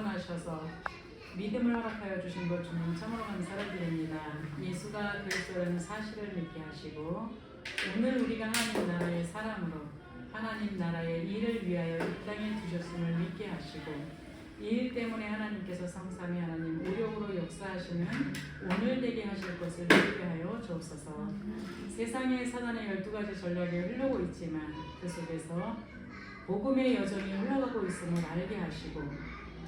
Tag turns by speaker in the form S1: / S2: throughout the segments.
S1: 구원하셔서 믿음을 허락하여 주신 것 주님 참으로 감사를 드립니다. 예수가 그리스도라는 사실을 믿게 하시고 오늘 우리가 하나님 나라의 사람으로 하나님 나라의 일을 위하여 이 땅에 두셨음을 믿게 하시고 이 일 때문에 하나님께서 성삼위 하나님 오력으로 역사하시는 오늘 되게 하실 것을 믿게 하여 주옵소서. 세상에 사단의 12가지 전략이 흐르고 있지만 그 속에서 복음의 여정이 흘러가고 있음을 알게 하시고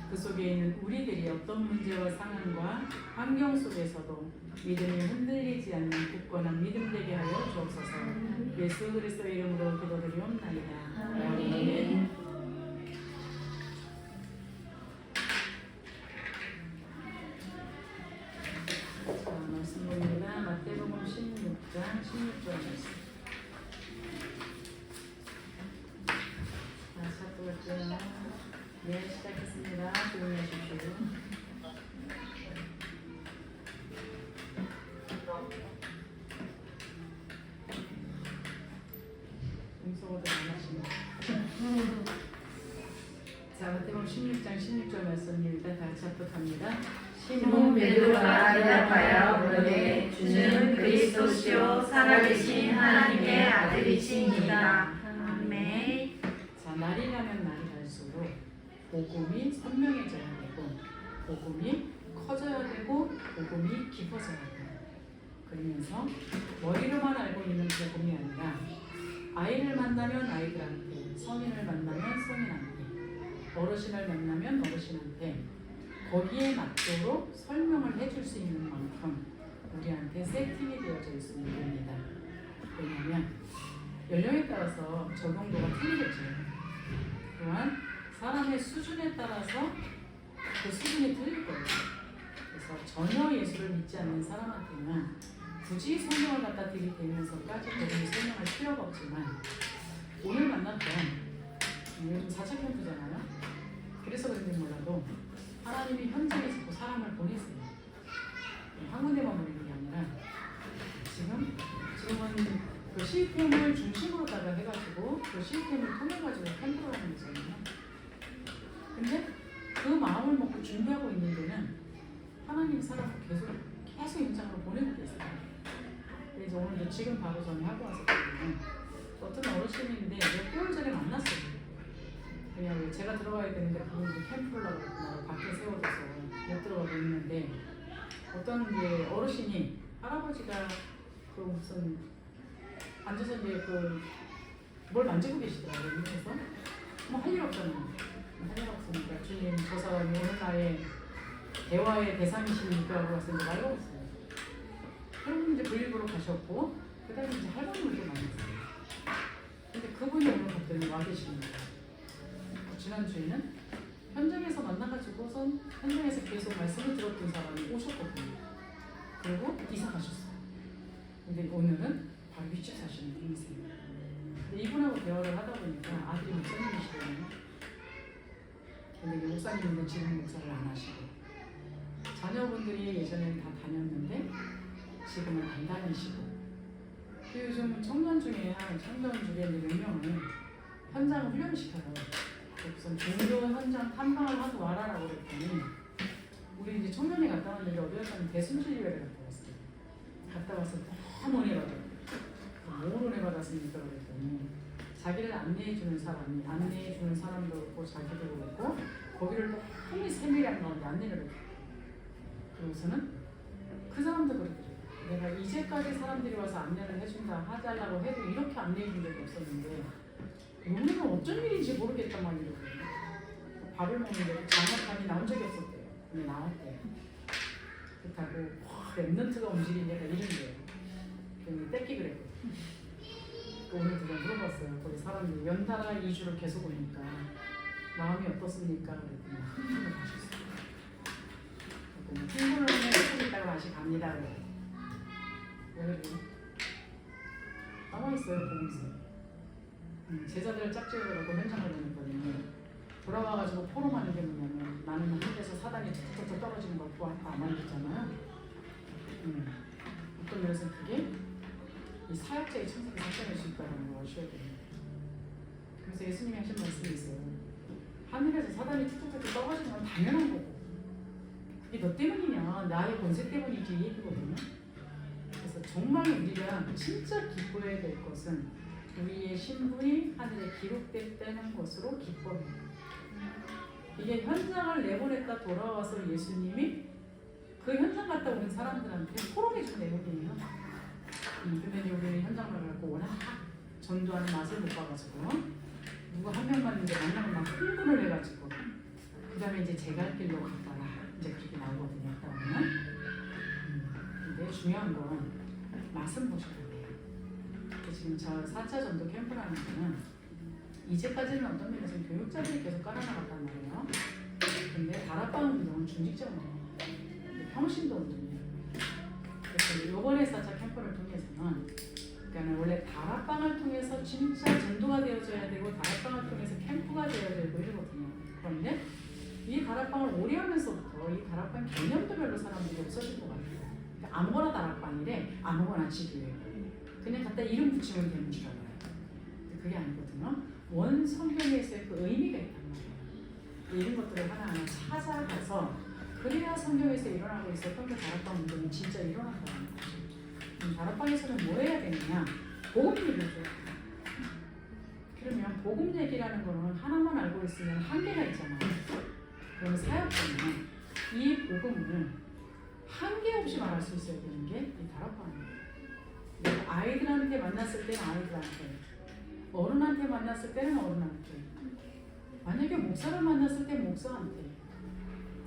S1: 그 속에 있는 우리들이 어떤 문제와 상황과 환경 속에서도 믿음이 흔들리지 않는 굳건한 믿음 되게 하여 주옵소서. 예수 그리스도의 이름으로 기도드리옵나이다. 아멘. 자, 말씀 봅니다. 마태복음 16장 16절 말씀. 자, 찾도록요. 네, 시작했습니다. 조용히 하십시오. 음소거들 안 하십니다. 자, 마태복음 16장 16절 말씀입니다. 다 같이 합독합니다.
S2: 시몬 베드로가 대답하여 그러되 주는 그리스도시요 살아계신 하나님의 아들이시니이다. 아멘.
S1: 자, 날이 가면 날이 갈수록 복음이 선명해져야 되고 복음이 커져야 되고 복음이 깊어져야 돼요. 그러면서 머리로만 알고 있는 복음이 아니라 아이를 만나면 아이들한테, 성인을 만나면 성인한테, 어르신을 만나면 어르신한테 거기에 맞도록 설명을 해줄 수 있는 만큼 우리한테 세팅이 되어져 있으면 됩니다. 왜냐하면 연령에 따라서 적용도가 틀리겠죠. 또한 사람의 수준에 따라서 그 수준이 틀릴 거예요. 그래서 전혀 예수를 믿지 않는 사람한테는 굳이 성경을 갖다 들이대면서까지 복음을 설명할 필요가 없지만 오늘 만났던 요즘 4차 캠프잖아요. 그래서 그런지 몰라도 하나님이 현장에서 사람을 보내세요. 한 군데만 보내는 게 아니라 지금은 그 시스템을 중심으로다가 해가지고 그 시스템을 통해가지고 캠프를 하는 거잖아요. 근데 그 마음을 먹고 준비하고 있는 데는 하나님 사람을 계속 현장으로 보내고 계세요. 그래서 오늘도 지금 바로 전에 하고 왔었거든요. 어떤 어르신인데 몇 개월 전에 만났어요. 왜냐면 제가 들어가야 되는데 그분이 캠프를 하고 있구나 밖에 세워져서 못 들어가고 있는데 어떤 이제 어르신이 할아버지가 그 무슨 앉아서 이제 그 뭘 만지고 계시더라고요. 밑에서 뭐 할 일 없잖아요. 할 일 없으니까 주님 저 사람이 오늘 나의 대화의 대상이십니까 하고 왔을 때 말이 없어요. 그러면 이제 분리부로 가셨고 그 다음에 이제 할머니를 또 만났어요. 근데 그분이 오늘 갑자기 와 계시는 거예요. 지난주에는 현장에서 만나가지고선 현장에서 계속 말씀을 들었던 사람이 오셨거든요. 그리고 이사 가셨어요. 근데 오늘은 바로 위치에 사시는 분이세요. 근데 이분하고 대화를 하다 보니까 아들이 목사님이시거든요. 근데 목사님은 지금 목사를 안 하시고 자녀분들이 예전에는 다 다녔는데 지금은 안 다니시고 요즘 청년 중에 몇 명을 현장을 훈련시켜요. 우선 종교 현장 탐방을 하고 와라라고 그랬더니 우리 이제 청년이 갔다 왔는데 어디였다면 대순실교회를 갔다 왔어요. 갔다 와서 너무 은혜 받았어요. 뭘 은혜 받았습니까? 그랬더니 자기를 안내해주는 사람도 없고 자기도 없고 거기를 너무 세밀한 가운데 안내를 해요. 그러고서는 그 사람도 그랬더래요. 내가 이제까지 사람들이 와서 안내를 해준다 하달라고 해도 이렇게 안내해준 적이 없었는데 오늘은 어쩐 일인지 모르겠단 말이에요. 밥을 먹는데 장난감이 나온 적이 없었대요. 근데 나왔대요. 그렇다고 랩넌트가 움직이는 데가 이런 거예요. 그냥 떼끼 그랬거든요. 오늘 제가 물어봤어요. 거기 사람들이 연달아 2주를 계속 오니까 마음이 어떻습니까? 그랬더니 흥분을 하셨어요. 흥분을 하면 조금 있다가 다시 갑니다. 왜 그래요? 남아있어요. 보면서. 제자들 짝지으려고 현장을 다녔거든요. 돌아와가지고 포럼하는 게 뭐냐면 나는 하늘에서 사단이 툭툭툭 떨어지는 거 보고 안 만졌잖아요. 어떤 면에서 그게 이 사역자의 천국을 작성할 수 있다는 걸 아셔야 됩니다. 그래서 예수님이 하신 말씀이 있어요. 하늘에서 사단이 툭툭툭 떠가지는 건 당연한 거고 그게 너 때문이냐 나의 권세 때문이지 이 얘기거든요. 그래서 정말 우리가 진짜 기뻐해야 될 것은 우리의 신분이 하늘에 기록됐다는 것으로 기뻐해요. 이게 현장을 내보냈다 돌아와서 예수님이 그 현장 갔다 오는 사람들한테 포럼해준 내용이에요. 그러면 우리 현장 나가고 워낙 전도하는 맛을 못 봐가지고 누구 한 명만 이제 만나면 막 흥분을 해가지고 그 다음에 이제 제 갈 길로 갔다가 이제 그렇게 나오거든요. 그러면 근데 중요한 건 맛은 보셔야 돼요. 지금 저 4차 전도 캠프라는 거는 이제까지는 어떤 면에서는 교육자들이 계속 깔아나갔단 말이에요. 근데 다락방 운동은 중직자 운동이에요. 평신도 운동이에요. 그래서 이번에 4차 캠프를 통해서는 그러니까 원래 다락방을 통해서 진짜 전도가 되어져야 되고 다락방을 통해서 캠프가 되어야 되고 이러거든요. 그런데 이 다락방을 오래 하면서부터 이 다락방 개념도 별로 사람들이 없어질 것 같아요. 그러니까 아무거나 다락방이래 아무거나 집이에요. 그냥 갖다 이름 붙이면 되는 줄 알아요. 근데 그게 아니거든요. 원 성경에서의 그 의미가 있단 말이에요. 이런 것들을 하나하나 찾아가서 그래야 성경에서 일어나고 있었던 그 다락방 운동이 진짜 일어난다는 거죠. 다락방에서는 뭐 해야 되느냐? 복음 얘기를 해줘야 돼요. 그러면 복음 얘기라는 거는 하나만 알고 있으면 한계가 있잖아요. 그러면 사역자는 이 복음을 한계 없이 말할 수 있어야 되는 게 이 다락방이에요. 아이들한테 만났을 때는 아이들한테, 어른한테 만났을 때는 어른한테, 만약에 목사를 만났을 때는 목사한테.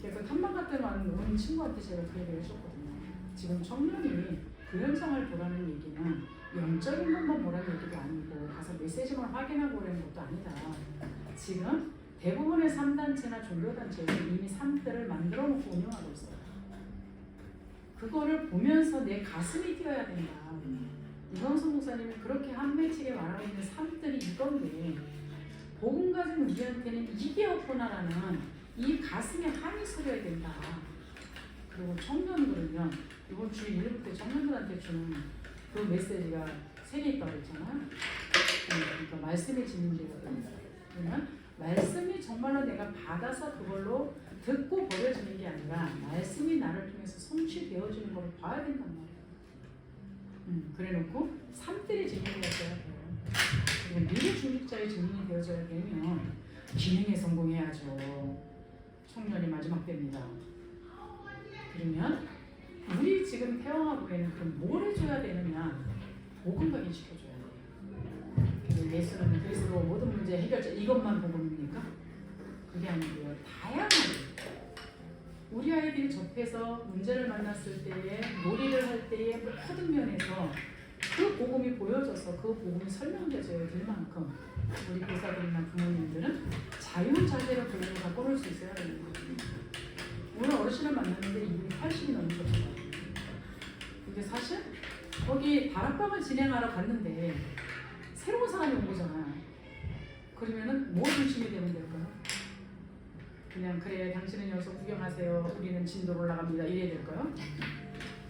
S1: 그래서 탐방 갔다 온 친구한테 제가 그 얘기를 해줬거든요. 지금 청년이 그 현상을 보라는 얘기는 영적인 것만 보라는 얘기가 아니고 가서 메시지만 확인하고 오라는 것도 아니다. 지금 대부분의 3단체나 종교단체에서 이미 3대를 만들어 놓고 운영하고 있어요. 그거를 보면서 내 가슴이 뛰어야 된다. 이광수 목사님이 그렇게 한매치게 말하고 있는 3들이 이건데 복음 가진 우리한테는 이게 없구나라는 이 가슴에 한이 서려야 된다. 그리고 청년들은요, 이번 주 1부터 청년들한테 주는 그 메시지가 3개 있다고 했잖아요. 그러니까 말씀의 진리거든요. 그러면 말씀이 정말로 내가 받아서 그걸로 듣고 버려지는 게 아니라 말씀이 나를 통해서 성취되어지는 걸 봐야 된단 말이에요. 그래놓고 3들의 증인이 되어야 돼요. 미래 중직자의 증인이 되어져야 되면 기능에 성공해야죠. 청년이 마지막 때입니다. 그러면 우리 지금 태영아부에는 그럼 뭘 해줘야 되느냐? 복음 각인시켜줘야 돼요. 예수는 그리스도 모든 문제 해결자 이것만 복음입니까? 그게 아니고요. 다양하게 우리 아이들이 접해서 문제를 만났을 때에 놀이를 할 때에 모든 면에서 그 복음이 보여져서 그 복음이 설명되어야 될 만큼 우리 교사들이나 부모님들은 자유자재로 교육을 갖고 올 수 있어야 되는 거거든요. 오늘 어르신을 만났는데 이분이 80이 넘으셨어요. 근데 사실 거기 다락방을 진행하러 갔는데 새로운 사람이 온 거잖아요. 그러면은 뭐 중심이 되면 될까요? 그냥 그래 당신은 여기서 구경하세요. 우리는 진도로 올라갑니다. 이래야 될까요?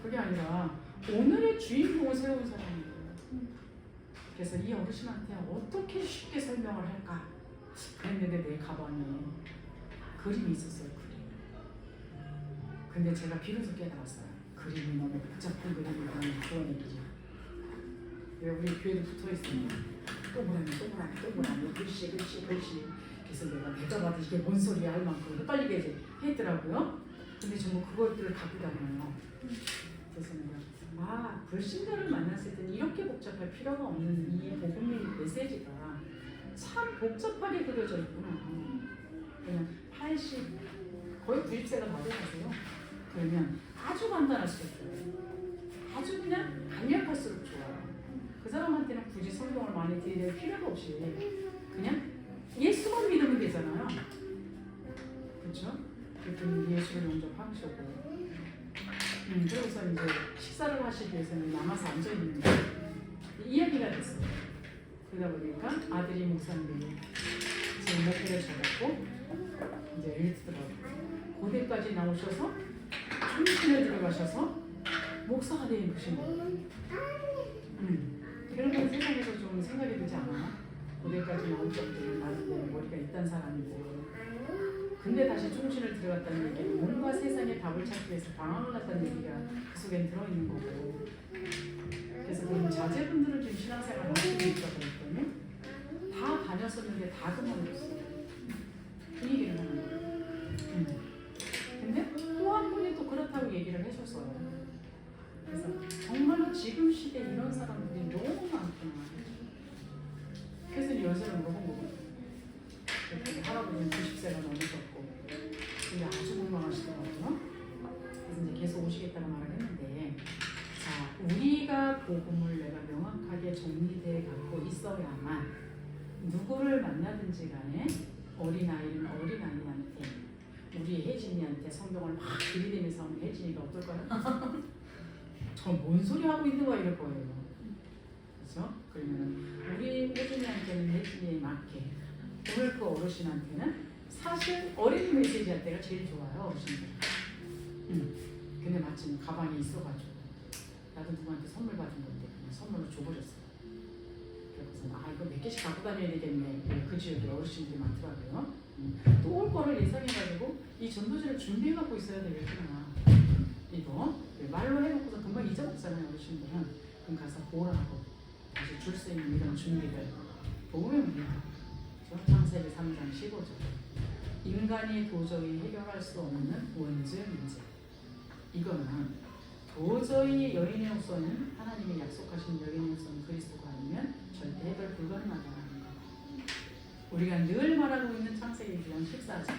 S1: 그게 아니라 오늘의 주인공을 세운 사람이에요. 그래서 이 어르신한테 어떻게 쉽게 설명을 할까? 그랬는데 내 가방에 그림이 있었어요. 그림. 근데 제가 비로소 깨달았어요. 그림이 너무 복잡한 그림이라는 그런 얘기죠. 왜 우리 교회도 붙어있으면 또 보라니 글씨. 그래서 내가 대답하듯 이게 뭔 소리야 할 만큼 헷갈리게 했더라고요. 근데 정말 그것들을 갖고 다녀요. 그래서 내가 불신자를 만났을 때는 이렇게 복잡할 필요가 없는 이 복음의 메시지가 참 복잡하게 그려져 있구나. 그냥 80, 거의 90세가 다 돼가세요. 그러면 아주 간단할 수 있어요. 아주 그냥 간략할수록 좋아요. 그 사람한테는 굳이 성경을 많이 드릴 필요가 없이 그냥 예수만 믿으면 되잖아요. 그렇죠? 그랬더니 예수를 영접하시고 그러고서 이제 식사를 하시기 위해서는 남아서 앉아있는데 이야기가 됐어요. 그러다 보니까 아들이 목사님이 지금 목회를 잡았고 이제 일트더라고요. 고대까지 나오셔서 총신에 들어가셔서 목사가 되신 거예요. 그런 건 세상에서 좀 생각이 들지 않아요? 고대까지 나올 정도로 나는 머리가 있단 사람이고 근데 다시 중신을 들어갔다는 얘기는 뭔가 세상의 답을 찾기 위해서 방황을 갔다는 얘기가 그 속엔 들어있는 거고. 그래서 그럼 자제분들은 지금 신앙생활을 하시고 있다고 했더니 다 다녔었는데 다 그만뒀어요. 그 얘기를 하는 거예요. 근데 또 한 분이 또 그렇다고 얘기를 해줬어요. 그래서 정말로 지금 시대에 이런 사람들이 너무 많구나. 그래서 연세를 물어본 거거든요. 할아버지는 90세가 넘으셨고 근데 아주 건강하시더라고요. 그래서 이제 계속 오시겠다고 말을 했는데, 자, 우리가 복음을 내가 명확하게 정리돼 갖고 있어야만 누구를 만나든지 간에 어린아이는 어린아이한테, 우리 혜진이한테 성경을 막 들이대면서 하면 혜진이가 어떨까요? 저 뭔 소리 하고 있는 거야 이럴 거예요. 그렇죠? 그러면 우리 혜진이한테는 혜진이에 맞게, 오늘 그 어르신한테는 사실 어린이 메시지 할 때가 제일 좋아요, 어르신들. 근데 마침 가방에 있어가지고 나도 누구한테 선물 받은 건데 그냥 선물로 줘버렸어요. 그래서 아 이거 몇 개씩 갖고 다녀야 되겠네. 그 지역에 어르신들이 많더라고요. 또 올 거를 예상해가지고 이 전도지를 준비해갖고 있어야 되겠구나. 이거 말로 해놓고서 금방 잊어먹잖아요, 어르신들은. 그럼 가서 보라고 다시 줄 수 있는 이런 준비를 보면 돼요. 창세기 3장 15절. 인간이 도저히 해결할 수 없는 원죄 문제. 이거는 도저히 여인의 후손은, 하나님이 약속하신 여인의 후손은 그리스도가 아니면 절대 해결 불가능하다는 거. 우리가 늘 말하고 있는 창세기 1장 14절.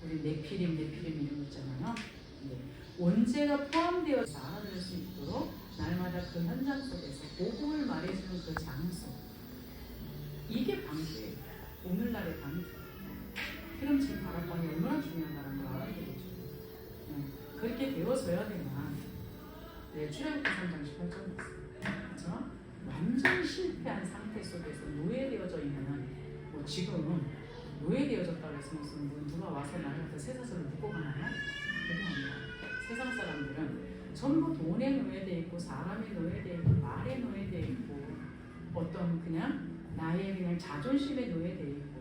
S1: 우리 네피림 이런 거 있잖아요. 원죄가 포함되어서 알아들을 수 있도록 날마다 그 현장 속에서 복음을 말해주는 그 장소. 이게 방주예요. 오늘날의 방주. 그럼 지금 바람방이 얼마나 중요하다는 걸 알아야 되겠죠. 그렇게 되어져야 되나. 출애굽기 3장 18절. 그렇죠? 완전히 실패한 상태 속에서 노예되어져 있는, 뭐 지금 노예되어졌다고 해서 무슨 뭐 누가 와서 나한테 쇠사슬을 묶고 가나요? 그게 아니라 세상 사람들은 전부 돈에 노예되어 있고, 사람에 노예되어 있고, 말에 노예되어 있고, 어떤 그냥 나의 그냥 자존심에 노예되어 있고,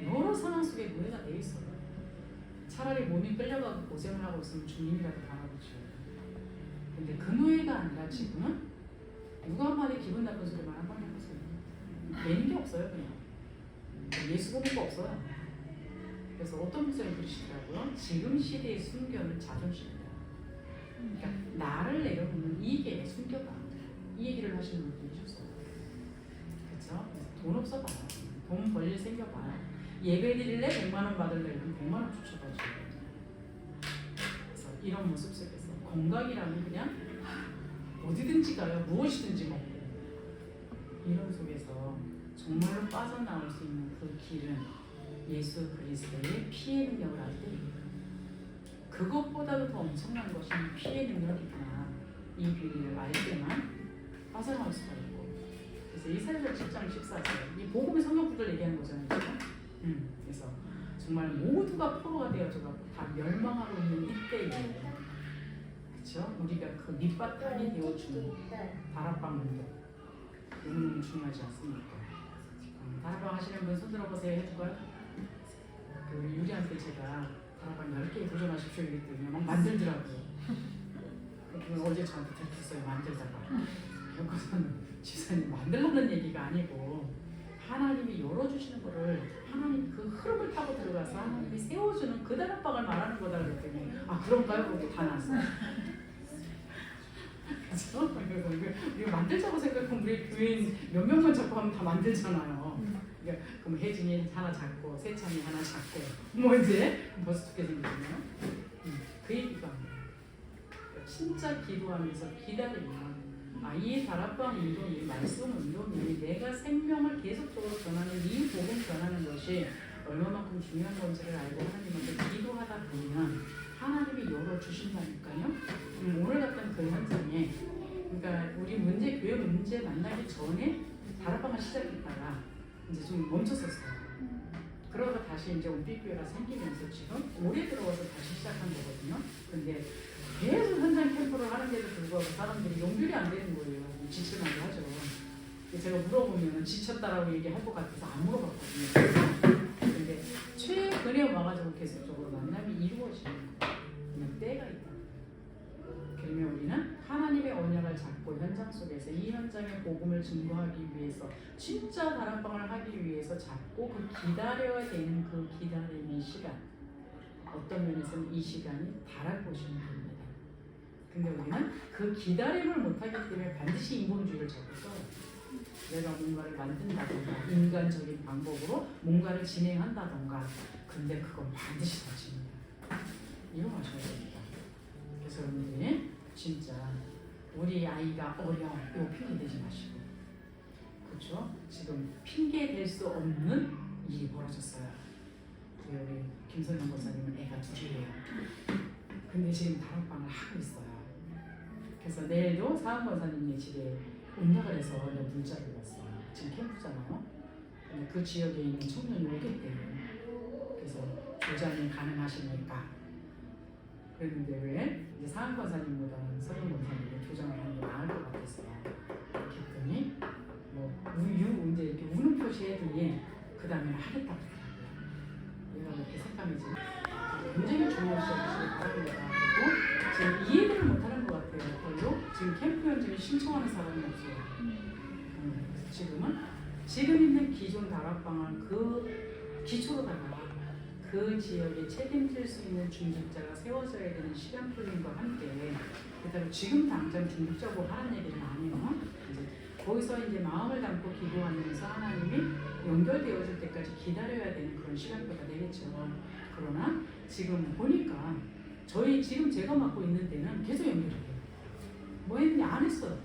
S1: 여러 상황 속에 노예가 되어 있어요. 차라리 몸이 끌려가고 고생을 하고 있으면 주님이라도 바라보죠. 근데 그 노예가 아니라 지금은 누가 한마디 기분 나쁜 소리 말 한번 해보세요. 내는 게 없어요. 그냥 예수 보는 거 없어요. 그래서 어떤 목사님 그러시더라고요. 지금 시대의 순교는 자존심이다. 그러니까 나를 내려놓는 이게 순교다. 이 얘기를 하시는 분들이 계셨어요. 그렇죠? 돈 없어 봐요. 돈 벌일 생겨봐요. 예배 드릴래? 100만 원 받을래? 그럼 100만 원 주셔가지고. 그래서 이런 모습 속에서 건강이라면 그냥 어디든지 가요. 무엇이든지 먹고. 이런 속에서 정말로 빠져나올 수 있는 그 길은 예수 그리스도의 피의 능력을 알 때, 그것보다도 더 엄청난 것이 피의 능력이구나. 이 비밀을 알 때만 빠져나올 수가 있고. 그래서 이사야서 10장 14절, 이 복음의 성경구절 얘기하는 거잖아요. 그래서 정말 모두가 포로가 되어져서 다 멸망하고 있는 이때에, 그렇죠? 우리가 그 밑바탕이 되어주는 다락방 운동 너무 중요하지 않습니까? 다락방 하시는 분 손 들어보세요. 해줄까요? 그 유리한테 제가 다락방 10개 도전하십시오 이랬더니 막 만들더라고요. 어제 저한테 들었어요. 만들다가. 그것은 지사님 만들라는 얘기가 아니고, 하나님이 열어주시는 거를, 하나님 그 흐름을 타고 들어가서 하나님이 세워주는 그 다락방을 말하는 거다 그랬더니, 아 그런가요? 그것도 다 나왔어요. 그래서 이거 만들자고 생각하면 우리 교인 몇 명만 잡고 하면 다 만들잖아요. 그러니까 그럼 혜진이 하나 잡고, 세찬이 하나 잡고, 뭐 이제 벌써 두개 생기잖아요. 그 얘기가 진짜 기도하면서 기다리면, 이 다락방 운동이, 말씀 운동이 내가 생명을 계속적으로 전하는 이 복음 전하는 것이 얼마만큼 중요한 건지를 알고 하나님한테 기도하다 보면 하나님이 열어주신다니까요. 오늘 같은 그 현장에, 그러니까 우리 교회 문제 만나기 전에 다락방을 시작했다가 이제 좀 멈췄었어요. 그러다 다시 이제 온빛교회가 생기면서 지금 올해 들어와서 다시 시작한 거거든요. 근데 계속 현장 캠프를 하는데도 불구하고 사람들이 연결이 안 되는 거예요. 지칠만도 하죠. 제가 물어보면 지쳤다라고 얘기할 것 같아서 안 물어봤거든요. 근데 최근에 계속적으로 만남이 이루어지는 거예요. 그냥 때가 있다. 그러면 우리는 하나님의 언약을 잡고 현장 속에서 이 현장의 복음을 증거하기 위해서 진짜 다락방을 하기 위해서 잡고 그 기다려야 되는 그 기다림의 시간, 어떤 면에서는 이 시간이 다락 보시면 됩니다. 근데 우리는 그 기다림을 못하기 때문에 반드시 인본주의를 자꾸 써요. 내가 뭔가를 만든다던가 인간적인 방법으로 뭔가를 진행한다던가, 근데 그건 반드시 다칩니다. 이용하셔야 됩니다. 그래서 여러분들이 진짜 우리 아이가 어려, 요 핑계 대지 마시고, 그렇죠? 지금 핑계 댈 수 없는 일이 벌어졌어요. 우리 김선영 목사님은 애가 둘이에요. 근데 지금 다락방을 하고 있어요. 그래서 내일도 사은 권사님네 집에 온다고 해서 내가 문자를 왔어요. 지금 캠프잖아요. 근데 그 지역에 있는 청년이 오겠대요. 그래서 조장이 가능하십니까? 그랬는데 왜? 이제 사은 권사님보다는 서른 권사님이 조장을 하는 게 나을 것 같았어요. 그랬더니 뭐 이제 이렇게 우는 표시해더니 그 다음에는 하겠다고 하더라고요. 얘가 이렇게 색감이지. 굉장히 중요시하시길 바랍니다. 그리고 지금 이해를 못하는 것 같아요. 별로 지금 캠프 현장에 신청하는 사람이 없어요. 지금 있는 기존 다락방은 그 기초로다가 그 지역에 책임질 수 있는 중직자가 세워져야 되는 시간 플랜과 함께, 그다음에 지금 당장 중직자고 하는 얘기는 아니에요. 이제 거기서 이제 마음을 담고 기도하면서 하나님이 연결되어질 때까지 기다려야 되는 그런 시간표가 되겠죠. 그러나 지금 보니까 지금 제가 맡고 있는 데는 계속 연결돼요. 뭐 했냐 안 했어요.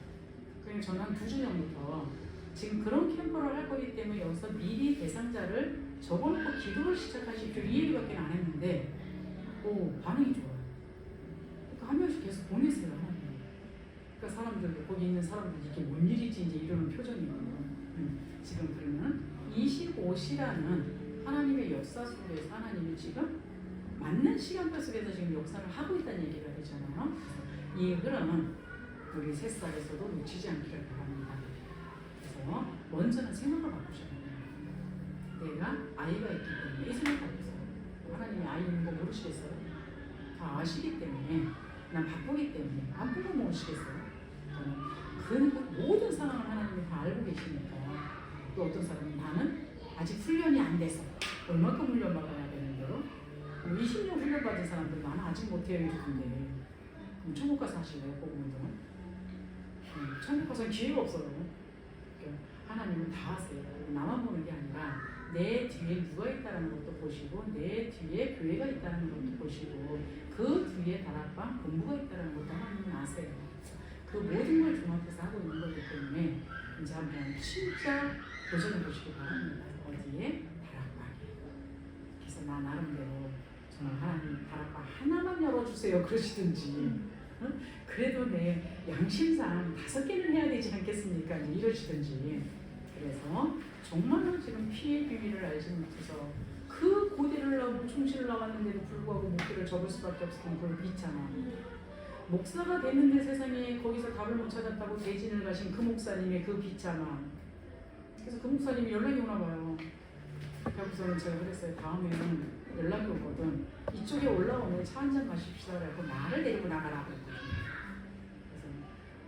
S1: 그냥 저는 한 2주 전부터 지금 그런 캠프를 할 거기 때문에 여기서 미리 대상자를 적어놓고 기도를 시작하십시오. 이 얘기밖에 안 했는데 반응이 좋아요. 그러니까 한 명씩 계속 보내세요. 그러니까 사람들, 거기 있는 사람들 이게 뭔 일이지 이제 이러는 표정이거든요. 지금 그러면 25시라는 하나님의 역사 속에서 하나님이 지금 맞는 시간표 속에서 지금 역사를 하고 있다는 얘기가 되잖아요. 이 흐름은 우리 새싹에서도 놓치지 않기를 바랍니다. 그래서 먼저는 생각을 바꾸셔야 돼요. 내가 아이가 있기 때문에 이 생각하고 있어요. 하나님이 아이 있는 거 모르시겠어요? 다 아시기 때문에, 난 바쁘기 때문에 안 보고 모르시겠어요? 그 모든 상황을 하나님이 다 알고 계시니까. 또 어떤 사람은 나는 아직 훈련이 안 돼서 얼마큼 훈련 받아야 되는데요? 20년 훈련 받은 사람들 나는 아직 못해요 이러던데, 그럼 천국 가서 하실래요? 복음운동? 천국 가서는 기회가 없어요. 하나님은 다 하세요. 나만 보는 게 아니라 내 뒤에 누가 있다는 것도 보시고, 내 뒤에 교회가 있다는 것도 보시고, 그 뒤에 다락방 본부가 있다는 것도 하나님은 아세요. 그 모든 걸 종합해서 하고 있는 거기 때문에 이제 한번 진짜 도전해 보시기 바랍니다. 어디에? 다락방에. 그래서 나 나름대로 정말 하나님 다락방 하나만 열어주세요 그러시든지, 그래도 내 양심상 5개는 해야 되지 않겠습니까? 이러시든지. 그래서 정말로 지금 피의 비밀을 알지 못해서 그 고대를 나오고 충실을 나왔는데도 불구하고 목표를 접을 수밖에 없었던 그걸 비참함. 목사가 됐는데 세상에 거기서 답을 못 찾았다고 대진을 가신 그 목사님의 그 비참함. 그래서 그 목사님이 연락이 오나 봐요. 그래서는 제가 그랬어요. 다음에는 연락이 오거든. 이쪽에 올라오면 차 한잔 마십시다. 그래서 나를 데리고 나가라고 했거든요. 그래서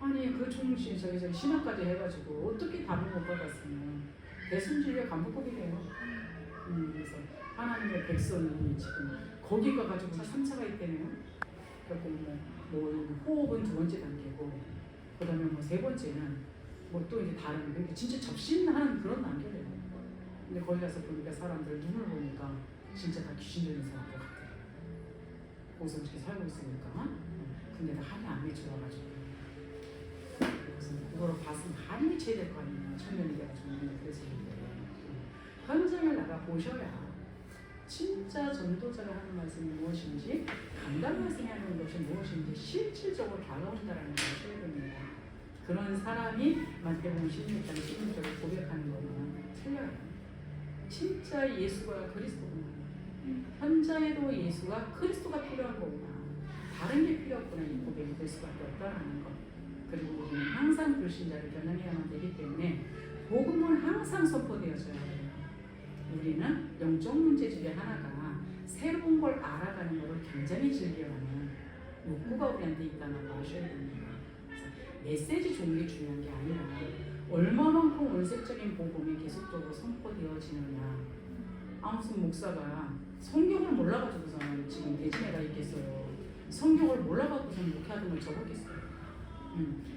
S1: 아니 그 총신 저기 신학까지 해가지고 어떻게 답을 못 받았으면 대순진료 간부법이래요. 그래서 하나님의 백성이 지금 거기 가가지고 3차가 있대네요. 그리고 뭐 호흡은 2번째 단계고, 그 다음에 뭐 3번째는 뭐 또 이제 다른, 그러니까 진짜 접신하는 그런 단계래요. 근데 거기 가서 보니까 사람들 눈을 보니까 진짜 다 귀신 들린 사람들 같아요. 거기서 이렇게 살고 있으니까. 근데 다 한이 안 맺혀와가지고. 그래서 그거를 봤으면 한이 맺혀야 될 거 아니에요. 청년이 돼가지고. 그래서 현장을 나가 보셔야 진짜 전도자가 하는 말씀이 무엇인지, 강단 말씀이 하는 것이 무엇인지 실질적으로 다가온다는 걸 아셔야 됩니다. 그런 사람이 마태복음 16장 16절을 고백하는 거는 틀려요. 진짜 예수가 그리스도구나. 현장에도 예수가 그리스도가 필요한 거구나. 다른 게 필요 없구나. 이 고백이 될 수밖에 없다는 것. 그리고 우리는 항상 불신자를 변형해야만 되기 때문에 복음은 항상 선포되어져야 해요. 우리는 영적 문제 중에 하나가 새로운 걸 알아가는 것을 굉장히 즐겨하는 욕구가 우리한테 있다는 걸 아셔야 됩니다. 그래서 메시지 좋은 게 중요한 게 아니라 얼마만큼 원색적인 복음이 계속적으로 선포되어지느냐. 무슨 목사가 성경을 몰라가지고서는 지금 대진에가 있겠어요. 성경을 몰라가지고서는 목회하던 걸 적었겠어요.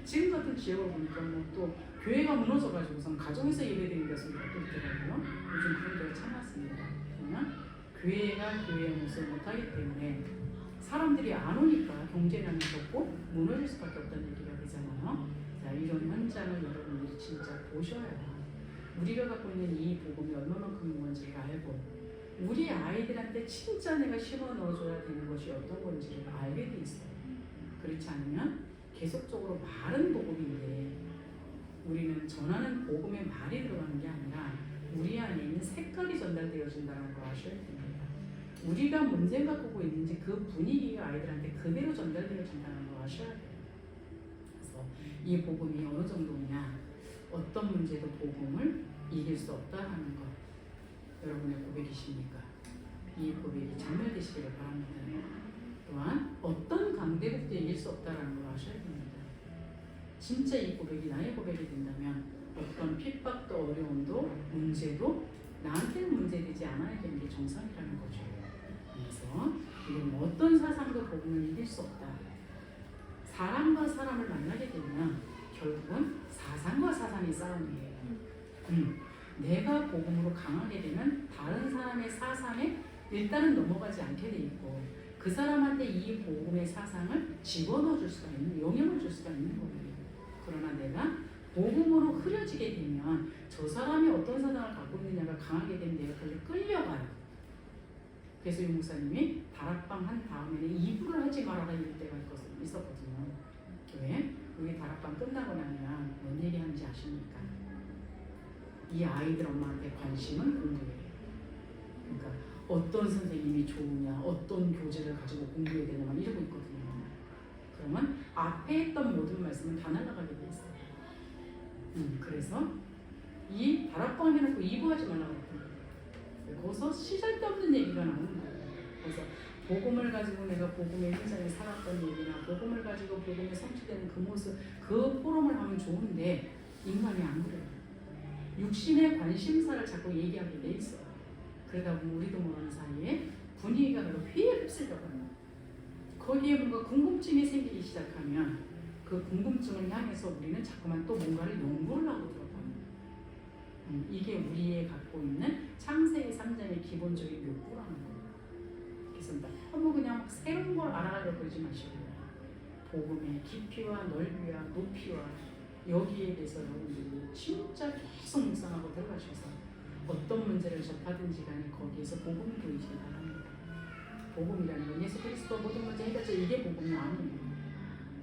S1: 지금 같은 지역을 보니까 또 교회가 무너져가지고선 가정에서 예배드리는 데서 또 있더라고요. 요즘 그런 데가 참 많습니다. 그러면 교회가 교회의 모습을 못하기 때문에 사람들이 안 오니까 경제난이 적고 무너질 수밖에 없다는 얘기가 되잖아요. 자, 이런 현장을 여러분들이 진짜 보셔야 우리가 갖고 있는 이 복음이 얼마만큼인 건지를 알고 우리 아이들한테 진짜 내가 심어 넣어줘야 되는 것이 어떤 건지를 알게 돼 있어요. 그렇지 않으면 계속적으로 말은 복음인데 우리는 전하는 복음에 말이 들어가는 게 아니라 우리 안에 있는 색깔이 전달되어진다는 걸 아셔야 됩니다. 우리가 문제가 갖고 있는지 그 분위기가 아이들한테 그대로 전달되어진다는 걸 아셔야 돼요. 그래서 이 복음이 어느 정도냐, 어떤 문제도 복음을 이길 수 없다라는 것 여러분의 고백이십니까? 이 고백이 장렬되시기를 바랍니다. 또한 어떤 강대국도 이길 수 없다라는 걸 아셔야 됩니다. 진짜 이 고백이 나의 고백이 된다면 어떤 핍박도 어려움도 문제도 나한테는 문제되지 않아야 되는 게 정상이라는 거죠. 그래서 이런 어떤 사상도 복음을 이길 수 없다. 사람과 사람을 만나게 되면 결국은 사상과 사상의 싸움이에요. 내가 복음으로 강하게 되면 다른 사람의 사상에 일단은 넘어가지 않게 돼 있고 그 사람한테 이 복음의 사상을 집어넣어 줄 수가 있는, 영향을 줄 수가 있는 거예요. 그러나 내가 복음으로 흐려지게 되면 저 사람이 어떤 사상을 갖고 있느냐가 강하게 되면 내가 그걸 끌려가요. 그래서 이 목사님이 다락방 한 다음에는 이불을 하지 말아라 이럴 때가 있었거든요. 왜? 우리 다락방 끝나고 나면 뭔 얘기 하는지 아십니까? 이 아이들 엄마한테 관심은 공부예요. 그러니까 어떤 선생님이 좋으냐, 어떤 교재를 가지고 공부해야 되냐만 이러고 있거든요. 그러면 앞에 했던 모든 말씀은 다 날아가게 돼 있어요. 그래서 이 다락방 해놓고 이부하지 말라고 했거든요. 거기서 시잘데없는 얘기가 나오는 거예요. 그래서 복음을 가지고 내가 복음의 현장에 살았던 얘기나 복음을 가지고 복음에 성취되는 그 모습, 그 포럼을 하면 좋은데 인간이 안 그래요. 육신의 관심사를 자꾸 얘기하게 돼 있어요. 그러다 보면 우리도 모르는 사이에 분위기가 바로 회의에 휩쓸려가요. 거기에 뭔가 궁금증이 생기기 시작하면 그 궁금증을 향해서 우리는 자꾸만 또 뭔가를 연구를 하고 들어가요. 이게 우리의 갖고 있는 창세기 3장의 기본적인 욕구라는 거예요. 그래서 너무 그냥 막 새로운 걸 알아가려고 그러지 마시고 복음의 깊이와 넓이와 높이와 여기에 대해서 여러분들이 진짜 계속 묵상하고 들어가셔서 어떤 문제를 접하든지 간에 거기에서 복음을 보이시기 바랍니다. 복음이라는 건 예수 그리스도 모든 문제 해결자 이게 복음이 아니에요.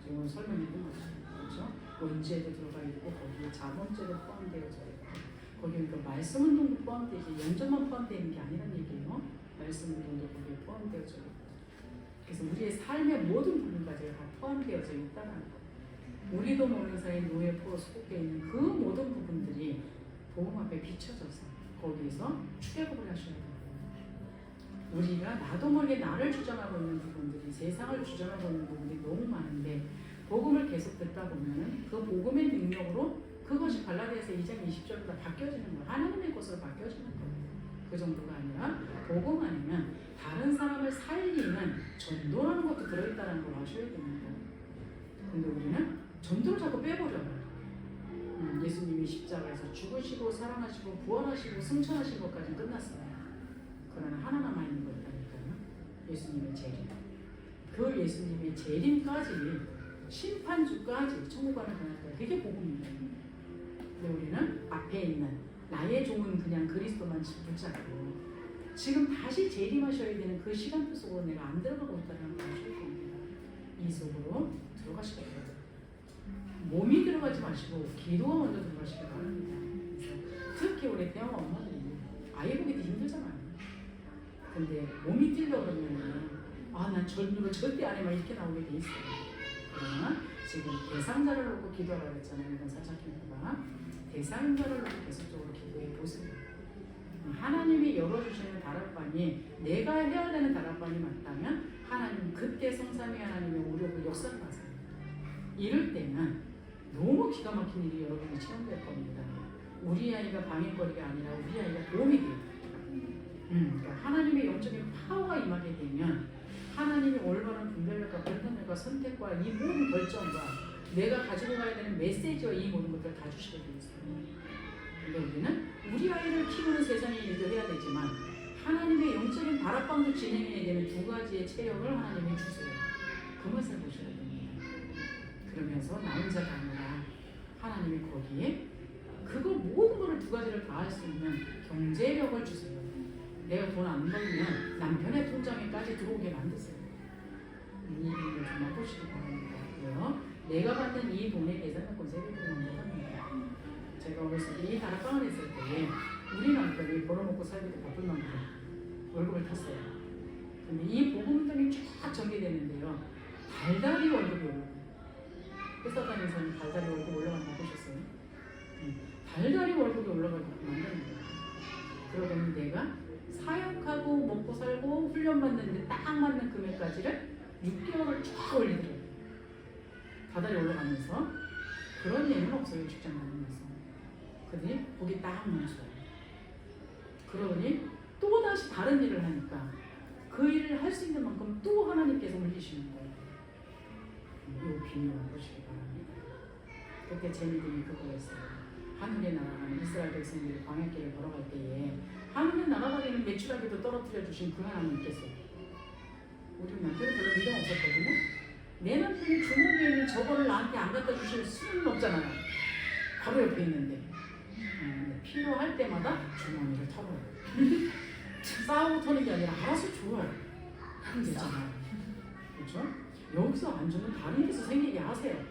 S1: 지금 설명해준 거죠. 그렇죠? 원죄도 들어가 있고 거기에 자본죄도 포함되어져 있고 거기에 그 말씀 운동도 포함되지 영접만 포함되는 게 아니란 얘기예요. 말씀 운동도 거기에 포함되어져 있고 그래서 우리의 삶의 모든 부분까지 다 포함되어져 있다는 거. 우리도 모르는 사이 노예 포로 속해 있는 그 모든 부분들이 복음 앞에 비춰져서 거기에서 추격을 하셔야 돼요. 우리가 나도 모르게 나를 주장하고 있는 부분들이 세상을 주장하고 있는 부분들이 너무 많은데 복음을 계속 듣다 보면 그 복음의 능력으로 그것이 갈라디아서 2장 20절로 다 바뀌어지는 거예요. 하나님의 것으로 바뀌어지는 거예요. 그 정도가 아니라 복음 아니면 다른 사람을 살리는 전도라는 것도 들어있다는 걸 아셔야 됩니다. 근데 우리는 전도를 자꾸 빼버려요. 예수님이 십자가에서 죽으시고 사랑하시고 부활하시고 승천하신 것까지는 끝났어요. 그러나 하나 남아있는 거 있다니까요. 예수님의 재림. 그 예수님의 재림까지 심판주까지 천국 가는 그날까지 그게 복음입니다. 근데 우리는 앞에 있는 나의 종은 그냥 그리스도만 붙잡고 지금 다시 재림하셔야 되는 그 시간표 속으로 내가 안 들어가고 있다는 걸 아셔야 됩니다. 이 속으로 들어가시기 바랍니다. 몸이 들어가지 마시고 기도가 먼저 들어가시기 바랍니다. 특히 우리 대형 엄마들이 아이 보기도 힘들잖아요. 근데 몸이 뛰려고 그러면 난 이거 절대 안 해 막 이렇게 나오게 돼 있어요. 그러나 지금 대상자를 놓고 기도하라고 했잖아요. 이건 사자킹부가 대상자를 놓고 계속적으로 기도해 보세요. 하나님이 열어주시는 다락방이 내가 해야 되는 다락방이 맞다면 하나님 그때 성삼위 하나님의 오력을 역사를 하세요. 이럴 때는 너무 기가 막힌 일이 여러분이 체험될 겁니다. 우리 아이가 방해거리가 아니라 우리 아이가 도움이 돼요. 그러니까 하나님의 영적인 파워가 임하게 되면 하나님이 올바른 분별력과 판단력과 선택과 이 모든 결정과 내가 가지고 가야 되는 메시지와 이 모든 것들을 다 주시게 되어 있어요. 그러니까 우리는 우리 아이를 키우는 세상의 일도 해야 되지만 하나님의 영적인 다락방도 진행해야 되는 두 가지의 체력을 하나님이 주세요. 그것을 보셔야 됩니다. 그러면서 나 혼자가 아니라 하나님이 거기에 그거 모든 것을 두 가지를 다 할 수 있는 경제력을 주세요. 내가 돈 안 벌면 남편의 통장에까지 들어오게 만드세요. 이 일을 정말 보시기 바랍니다. 내가 받는 이 돈의 계산권 세계적으로 먼저 합니다. 제가 어렸을 때 이 다락방을 했을 때 우리 남편이 벌어먹고 살기도 바쁜 만큼 월급을 탔어요. 근데 이 보금등이 쫙 전개되는데요. 달달이 월급이 올라가요. 회사 다니는 사람이 달달이 월급 올라가는 거 보셨어요? 달달이 월급이 올라가게 만드는 거예요. 그러더니 내가 사역하고 먹고 살고 훈련받는데 딱 맞는 금액까지를 6개월을 쫙 올리더라고요. 다달이 올라가면서 그런 예는 없어요. 직장 다니면서. 그러더니 거기 딱 멈춰요. 그러더니 또 다시 다른 일을 하니까 그 일을 할 수 있는 만큼 또 하나님께서 올리시는 거예요. 이 비밀을 보시기 바랍니다. 그때 제 믿음이 그거였어요. 하늘에 날아가는 이스라엘 백성들이 광야길을 걸어갈 때에 하늘에 날아가는 매출하기도 떨어뜨려 주신 그 하나님께서 우리 남편이 별로 믿음 없었거든요. 내 남편이 주머니에 있는 저거를 나한테 안 갖다 주실 수는 없잖아요. 바로 옆에 있는데 필요할 때마다 주머니를 털어요. 싸우고 터는 게 아니라 알아서 줘요. 하면 되잖아요. 그렇죠? 여기서 안 주면 다른 데서 생기게 하세요.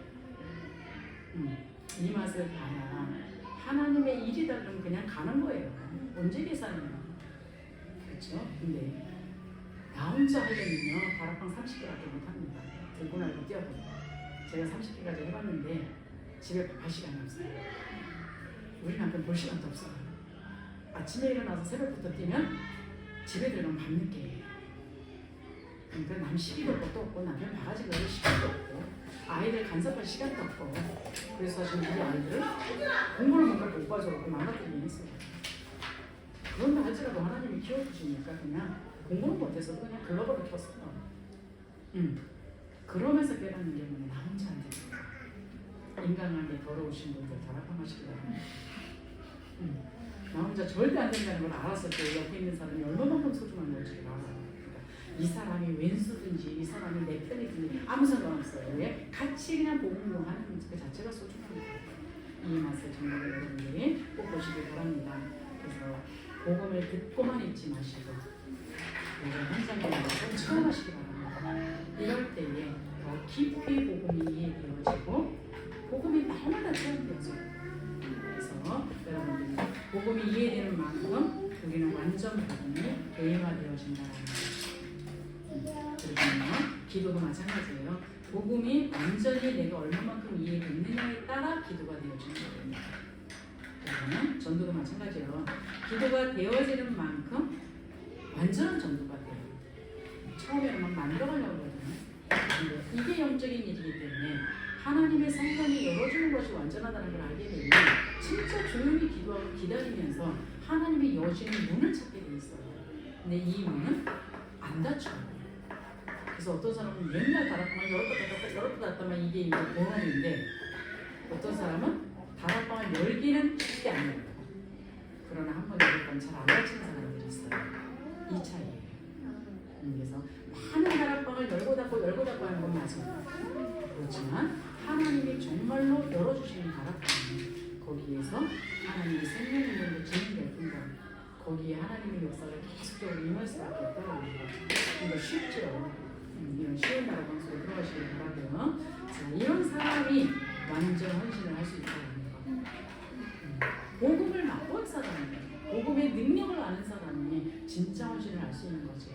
S1: 이 맛을 봐야 하나님의 일이다 그러면 그냥 가는 거예요. 언제 계산해요? 그렇죠? 근데 나 혼자 하려면요 다락방 30개밖에 못합니다. 들고 날고 뛰어버려요. 제가 30개까지 해봤는데 집에 갈 시간이 없어요. 우리 남편 볼 시간도 없어요. 아침에 일어나서 새벽부터 뛰면 집에 들어가면 밤늦게. 그러니까 남 시비 걸 것도 없고 남편 바가지 걸을 시간도 없고 아이들 간섭할 시간도 없고 그래서 사실 우리 아이들을 공부를 뭔가 못 봐줘갖고 망가뜨리긴 했어요. 그런다 할지라도 하나님이 키워주시니까 그냥 공부는 못해서도 그냥 글러버를 켰어요. 그러면서 깨닫는 게 뭐냐, 나 혼자 안 되겠다. 인간관계 더러우신 분들 다락방하시기 바랍니다. 나 혼자 절대 안 된다는 걸 알았을 때 옆에 있는 사람이 얼마만큼 소중한 건지를 알아요. 그러니까 이 사람이 왼수든지 이 사람이 내 편이든지 아무 상관없어요. 왜? 같이 그냥 복음용하는 그 자체가 소중합니다. 이 맛을 정말 여러분들이 꼭 보시기 바랍니다. 그래서 복음을 듣고만 있지 마시고 현장에 나가서 체험하시기 바랍니다. 이럴 때에 더 깊이 복음이 이해되어지고 복음이 너무나 체험되어져요. 그래서 여러분들이 복음이 이해되는 만큼 우리는 완전 복음이 개인화되어진다는 거예요. 그리고 기도도 마찬가지예요. 복음이 완전히 내가 얼마만큼 이해됐느냐에 따라 기도가 되어지는 거예요. 그러면 전도도 마찬가지예요. 기도가 되어지는 만큼 완전한 전도가 돼요. 처음에는 막 만들어가려고 그러잖아요. 근데 이게 영적인 일이기 때문에 하나님의 성전이 열어주는 것이 완전하다는 걸 알게 되면 진짜 조용히 기도하고 기다리면서 하나님의 여시는 문을 찾게 돼 있어요. 근데 이 문은 안 닫혀요. 그래서 어떤 사람은 맨날 다락방을 열었다 닫았다만 이게 본원인데 어떤 사람은 다락방을 열기는 쉽게 안 열어요. 그러나 한 번 열었다면 잘 안 닫히는 사람들이 있어요. 이 차이예요. 그래서 많은 다락방을 열고 닫고 하는 건 맞아요. 그렇지만 하나님이 정말로 열어주시는 다락방은 거기에서 하나님의 생명 운동도 진행될 뿐더러 거기에 하나님의 역사를 계속적으로 임할 수밖에 없다는 거죠. 그러니까 쉽죠. 이런 쉬운 다락방 속에 들어가시길 바라고요. 자, 이런 사람이 완전 헌신을 할 수 있다는 거. 복음을 맛본 사람이, 복음의 능력을 아는 사람이 진짜 헌신을 할 수 있는 거지.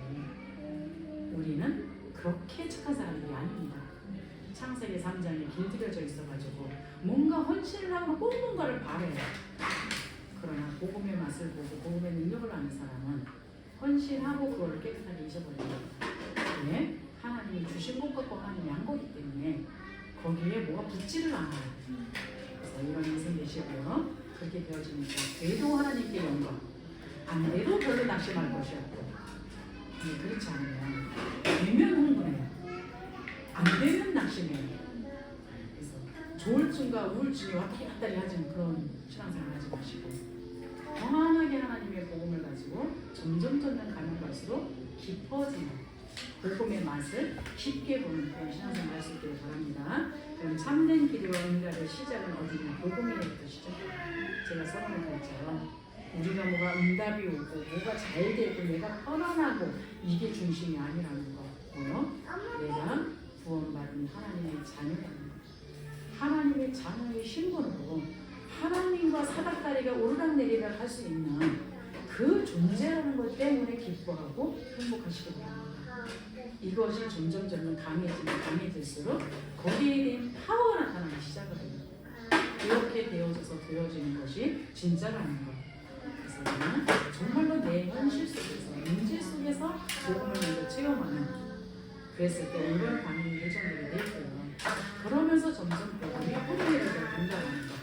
S1: 우리는 그렇게 착한 사람들이 아닙니다. 창세기 3장에 길들여져 있어가지고 뭔가 헌신을 하고 꼭 뭔가를 바래요. 그러나 복음의 맛을 보고 복음의 능력을 아는 사람은 헌신하고 그거를 깨끗하게 잊어버립니다. 왜? 하나님이 주신 것 갖고 하나님이 한 거기 때문에 거기에 뭐가 붙지를 않아요. 그래서 이런 인생 되시고요. 그렇게 되어지니까 돼도 하나님께 영광, 안 돼도 별로 낙심할 것이었고, 그렇지 않으면 되면 흥분해요. 안 되면 낙심해요. 그래서 조울증과 우울증이 왔다리 갔다리 하지는 그런 신앙생활 하지 마시고 평안하게 하나님의 복음을 가지고 점점 가면 갈수록 깊어지는 복음의 맛을 깊게 보는 그런 신앙생활 할 수 있기를 바랍니다. 그럼 참된 기도와 응답의 시작은 어디냐? 복음에부터 시작해요. 제가 서론에 그랬죠. 우리가 뭐가 응답이 오고 뭐가 잘 되고 내가 편안하고 이게 중심이 아니라는 거고요. 내가 구원받은 하나님의 자녀라는 거. 하나님의 자녀의 신분으로 하나님과 사닥다리가 오르락내리락 할 수 있는 그 존재라는 것 때문에 기뻐하고 행복하시기 바랍니다. 이것이 점점 강해질수록 거기에 대한 파워가 나타나기 시작을 해요. 이렇게 되어져서 되어지는 것이 진짜라는 것. 그래서 저는 정말로 내 현실 속에서 문제 속에서 복음을 먼저 체험하는 그랬을 때 이런 반응이 예정되게 돼 있고요. 그러면서 점점 복음이 뿌리내리게 된다는 것.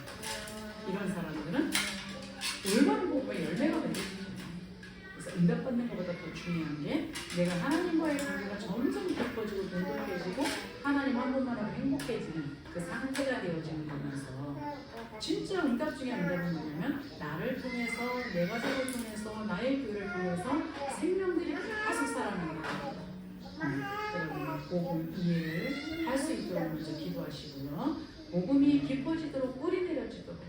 S1: 이런 사람들은 올바른 복음의 열매가 되는 거죠. 그래서 응답받는 것보다 더 중요한 게 내가 하나님과의 관계가 점점 깊어지고 돈독해지고 하나님 한 분만 하고 행복해지는 그 상태가 되어지는 거면서 진짜 응답 중에 응답은 뭐냐면 나를 통해서 내 가족을 통해서 나의 교회를 통해서 생명들이 계속 살아나는 거예요. 여러분 복음 이해를 할 수 있도록 먼저 기도하시고요. 복음이 깊어지도록 뿌리 내려지도록.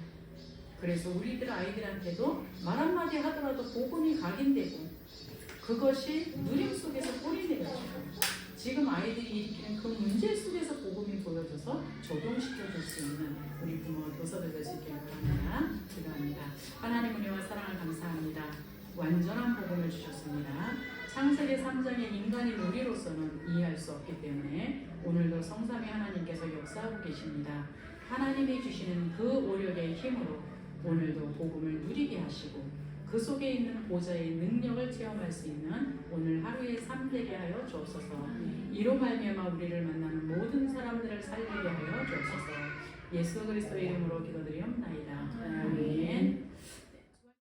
S1: 그래서 우리들 아이들한테도 말 한마디 하더라도 복음이 각인되고 그것이 누림 속에서 뿌리 내려지고 지금 아이들이 일으키는 그 문제 속에서 복음이 보여져서 적용시켜줄 수 있는 우리 부모 교사들 될 수 있기를 바랍니다. 기도합니다. 하나님 은혜와 사랑을 감사합니다. 완전한 복음을 주셨습니다. 창세기 3장의 인간인 우리로서는 이해할 수 없기 때문에 오늘도 성삼위 하나님께서 역사하고 계십니다. 하나님이 주시는 그 오력의 힘으로 오늘도 복음을 누리게 하시고 그 속에 있는 보좌의 능력을 체험할 수 있는 오늘 하루의 삶 되게 하여 주옵소서. 이로 말미암아 우리를 만나는 모든 사람들을 살리게 하여 주옵소서. 예수 그리스도의 이름으로 기도드리옵나이다. 아멘.